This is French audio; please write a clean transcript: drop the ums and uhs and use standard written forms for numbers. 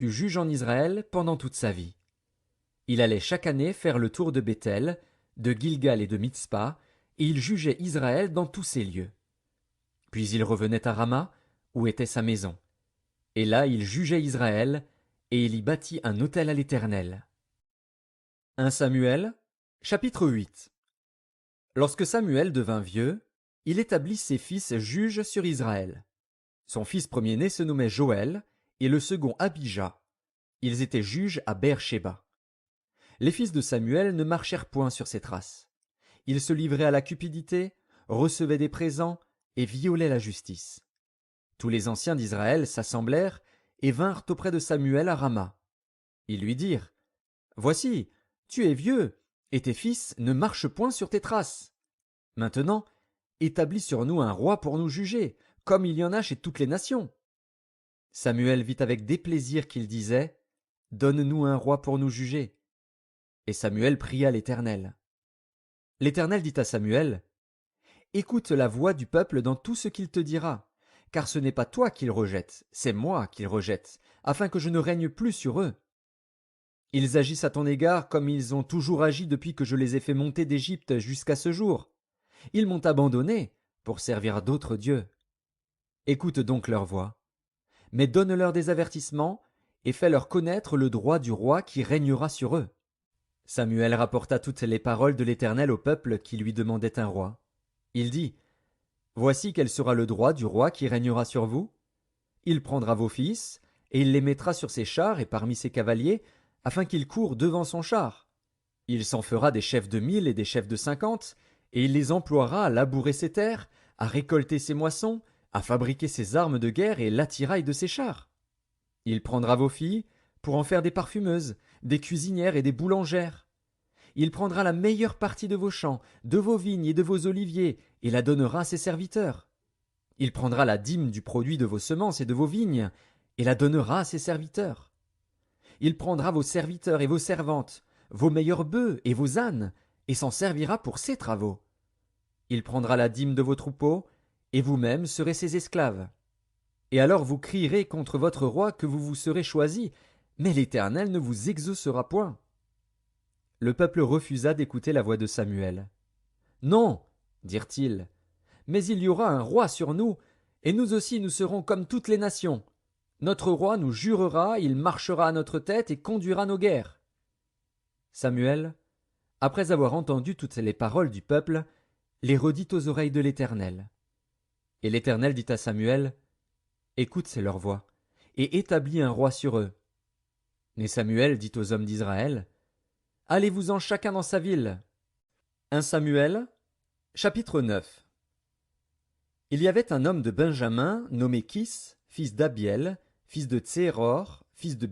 fut juge en Israël pendant toute sa vie. Il allait chaque année faire le tour de Béthel, de Gilgal et de Mitzpa, et il jugeait Israël dans tous ces lieux. Puis il revenait à Rama, où était sa maison. Et là il jugeait Israël, et il y bâtit un autel à l'Éternel. 1 Samuel, chapitre 8. Lorsque Samuel devint vieux, il établit ses fils juges sur Israël. Son fils premier-né se nommait Joël, et le second Abijah. Ils étaient juges à Beer-Shéba. Les fils de Samuel ne marchèrent point sur ses traces. Ils se livraient à la cupidité, recevaient des présents et violaient la justice. Tous les anciens d'Israël s'assemblèrent et vinrent auprès de Samuel à Rama. Ils lui dirent: Voici, tu es vieux, et tes fils ne marchent point sur tes traces. Maintenant, établis sur nous un roi pour nous juger, comme il y en a chez toutes les nations. Samuel vit avec déplaisir qu'ils disaient: Donne-nous un roi pour nous juger. Et Samuel pria l'Éternel. L'Éternel dit à Samuel: Écoute la voix du peuple dans tout ce qu'il te dira, car ce n'est pas toi qu'il rejette, c'est moi qu'il rejette, afin que je ne règne plus sur eux. Ils agissent à ton égard comme ils ont toujours agi depuis que je les ai fait monter d'Égypte jusqu'à ce jour. Ils m'ont abandonné pour servir d'autres dieux. Écoute donc leur voix, mais donne-leur des avertissements et fais-leur connaître le droit du roi qui régnera sur eux. Samuel rapporta toutes les paroles de l'Éternel au peuple qui lui demandait un roi. Il dit: Voici quel sera le droit du roi qui régnera sur vous. Il prendra vos fils, et il les mettra sur ses chars et parmi ses cavaliers, afin qu'ils courent devant son char. Il s'en fera des chefs de 1000 et des chefs de 50, et il les emploiera à labourer ses terres, à récolter ses moissons, à fabriquer ses armes de guerre et l'attirail de ses chars. Il prendra vos filles pour en faire des parfumeuses, des cuisinières et des boulangères. Il prendra la meilleure partie de vos champs, de vos vignes et de vos oliviers, et la donnera à ses serviteurs. Il prendra la dîme du produit de vos semences et de vos vignes, et la donnera à ses serviteurs. Il prendra vos serviteurs et vos servantes, vos meilleurs bœufs et vos ânes, et s'en servira pour ses travaux. Il prendra la dîme de vos troupeaux, et vous-même serez ses esclaves. Et alors vous crierez contre votre roi que vous vous serez choisi, mais l'Éternel ne vous exaucera point. Le peuple refusa d'écouter la voix de Samuel. Non, dirent-ils, mais il y aura un roi sur nous, et nous aussi nous serons comme toutes les nations. Notre roi nous jurera, il marchera à notre tête et conduira nos guerres. Samuel, après avoir entendu toutes les paroles du peuple, les redit aux oreilles de l'Éternel. Et l'Éternel dit à Samuel: Écoute leur voix, et établis un roi sur eux. Et Samuel dit aux hommes d'Israël: Allez-vous-en chacun dans sa ville. 1 Samuel, chapitre 9. Il y avait un homme de Benjamin nommé Kis, fils d'Abiel, fils de Tseror, fils de